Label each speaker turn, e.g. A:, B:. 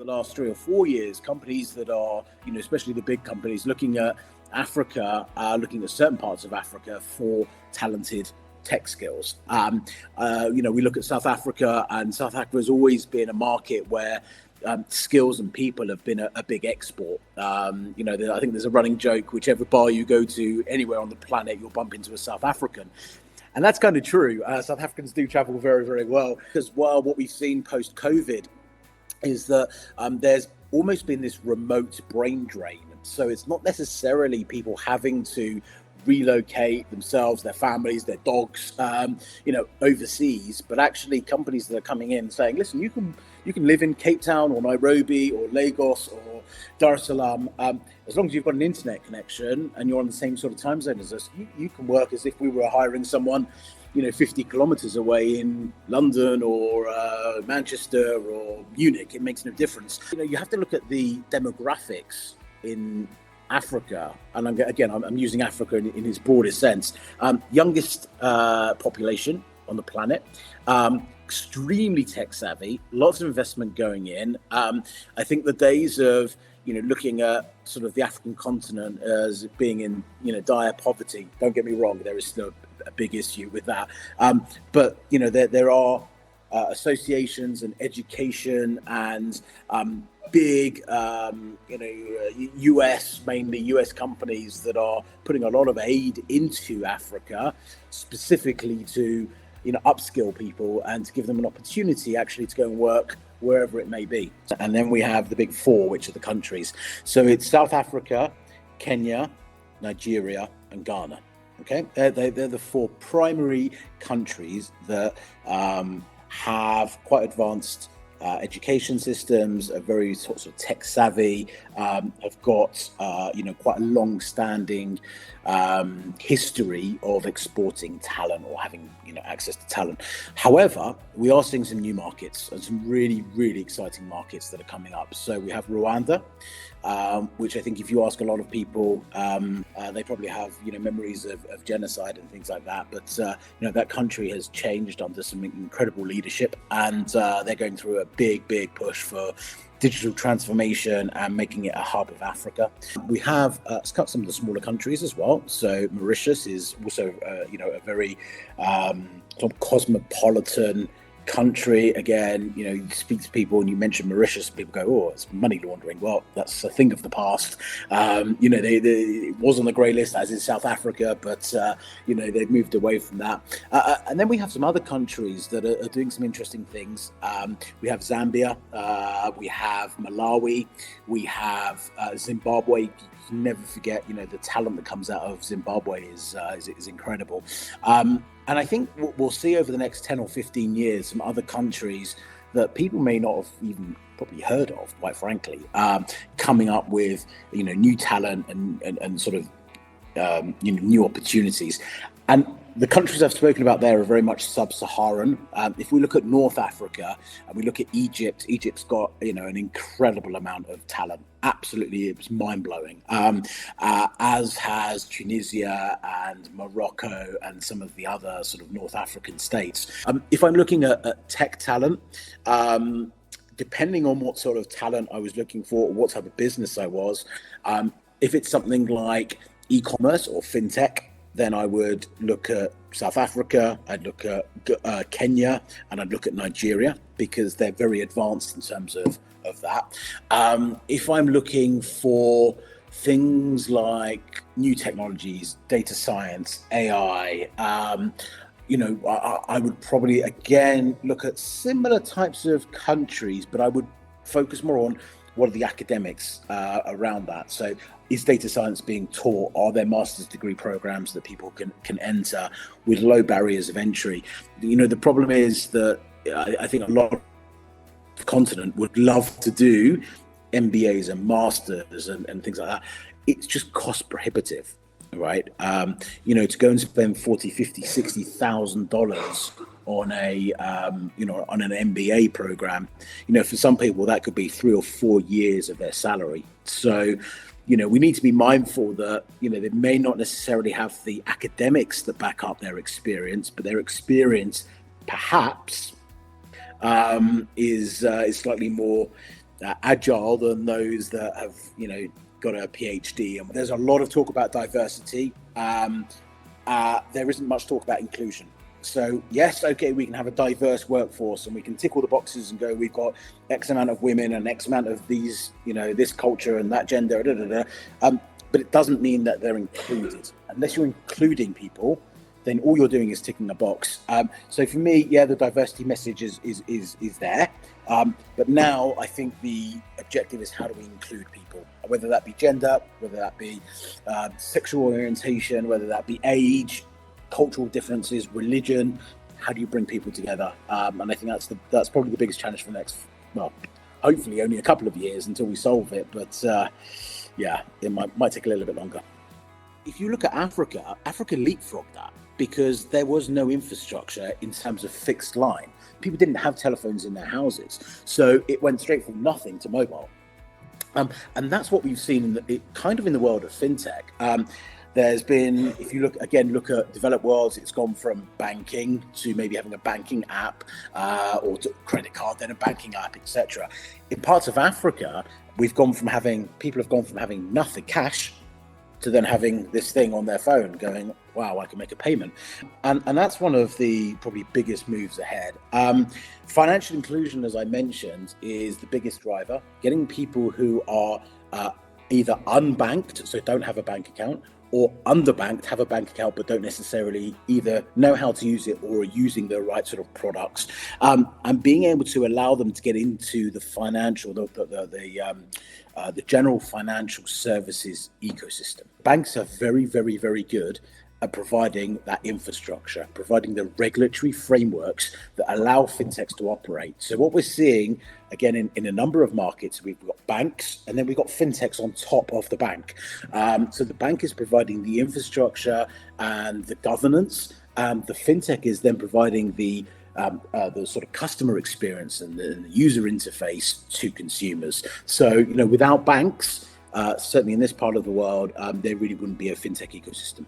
A: the last 3 or 4 years, companies that are, especially the big companies, looking at Africa, looking at certain parts of Africa for talented tech skills. We look at South Africa, and South Africa has always been a market where skills and people have been a big export. I think there's a running joke, whichever bar you go to anywhere on the planet, you'll bump into a South African. And that's kind of true. South Africans do travel very, very well. Because while what we've seen post-COVID is that there's almost been this remote brain drain. So it's not necessarily people having to relocate themselves, their families, their dogs, overseas, but actually companies that are coming in saying, listen, you can live in Cape Town or Nairobi or Lagos or Dar es Salaam, as long as you've got an internet connection and you're on the same sort of time zone as us, you can work as if we were hiring someone 50 kilometers away in London or Manchester or Munich. It makes no difference. You have to look at the demographics in Africa, and I'm using Africa in its broadest sense. Youngest population on the planet, extremely tech savvy, lots of investment going in. I think the days of looking at sort of the African continent as being in dire poverty, don't get me wrong, there is still a big issue with that. But there are associations and education and big, mainly US companies that are putting a lot of aid into Africa, specifically to, upskill people and to give them an opportunity actually to go and work wherever it may be. And then we have the big four, which are the countries. So it's South Africa, Kenya, Nigeria, and Ghana. Okay, they're the four primary countries that have quite advanced education systems, are very sort of tech savvy, have got quite a long-standing history of exporting talent or having access to talent. However, we are seeing some new markets and some really, really exciting markets that are coming up. So we have Rwanda, which I think if you ask a lot of people, they probably have memories of genocide and things like that. But that country has changed under some incredible leadership, and they're going through a big push for digital transformation and making it a hub of Africa. We have some of the smaller countries as well. So Mauritius is also a very sort of cosmopolitan country. Again, you speak to people and you mention Mauritius, people go, oh, it's money laundering. Well, that's a thing of the past. It was on the grey list, as is South Africa, but they've moved away from that. And then we have some other countries that are doing some interesting things. We have Zambia, we have Malawi, we have Zimbabwe. You can never forget, the talent that comes out of Zimbabwe is incredible. And I think we'll see over the next 10 or 15 years some other countries that people may not have even probably heard of, quite frankly, coming up with new talent and sort of new opportunities. And the countries I've spoken about there are very much sub-Saharan. If we look at North Africa and we look at Egypt, Egypt's got an incredible amount of talent. Absolutely, it's mind-blowing. As has Tunisia and Morocco and some of the other sort of North African states. If I'm looking at tech talent, depending on what sort of talent I was looking for, or what type of business I was, if it's something like e-commerce or fintech, then I would look at South Africa, I'd look at Kenya, and I'd look at Nigeria, because they're very advanced in terms of that. If I'm looking for things like new technologies, data science, AI, I would probably, again, look at similar types of countries, but I would focus more on what are the academics around that. So is data science being taught? Are there master's degree programs that people can enter with low barriers of entry? The problem is that I think a lot of the continent would love to do MBAs and masters and things like that. It's just cost prohibitive, right? To go and spend $40,000, $50,000, $60,000 on on an MBA program, for some people that could be 3 or 4 years of their salary. So, we need to be mindful that, they may not necessarily have the academics that back up their experience, but their experience perhaps is slightly more agile than those that have, got a PhD. And there's a lot of talk about diversity. There isn't much talk about inclusion. So yes, okay, we can have a diverse workforce and we can tick all the boxes and go, we've got X amount of women and X amount of these, this culture and that gender, but it doesn't mean that they're included. Unless you're including people, then all you're doing is ticking a box. So for me, yeah, the diversity message is there. But now I think the objective is, how do we include people, whether that be gender, whether that be sexual orientation, whether that be age, cultural differences, religion. How do you bring people together? And I think that's probably the biggest challenge for the next, hopefully only a couple of years until we solve it. But it might take a little bit longer. If you look at Africa leapfrogged that because there was no infrastructure in terms of fixed line. People didn't have telephones in their houses. So it went straight from nothing to mobile. And that's what we've seen in the world of fintech. There's been, if you look at developed worlds, it's gone from banking to maybe having a banking app or to credit card, then a banking app, etc. In parts of Africa, people have gone from having nothing, cash, to then having this thing on their phone going, wow, I can make a payment. And that's one of the probably biggest moves ahead. Financial inclusion, as I mentioned, is the biggest driver. Getting people who are either unbanked, so don't have a bank account, or underbanked, have a bank account but don't necessarily either know how to use it or are using the right sort of products, and being able to allow them to get into the financial, the general financial services ecosystem. Banks are very, very, very good at providing that infrastructure, providing the regulatory frameworks that allow fintechs to operate. So what we're seeing, again, in a number of markets, we've got banks and then we've got fintechs on top of the bank. So the bank is providing the infrastructure and the governance, and the fintech is then providing the sort of customer experience and the user interface to consumers. So, without banks, certainly in this part of the world, there really wouldn't be a fintech ecosystem.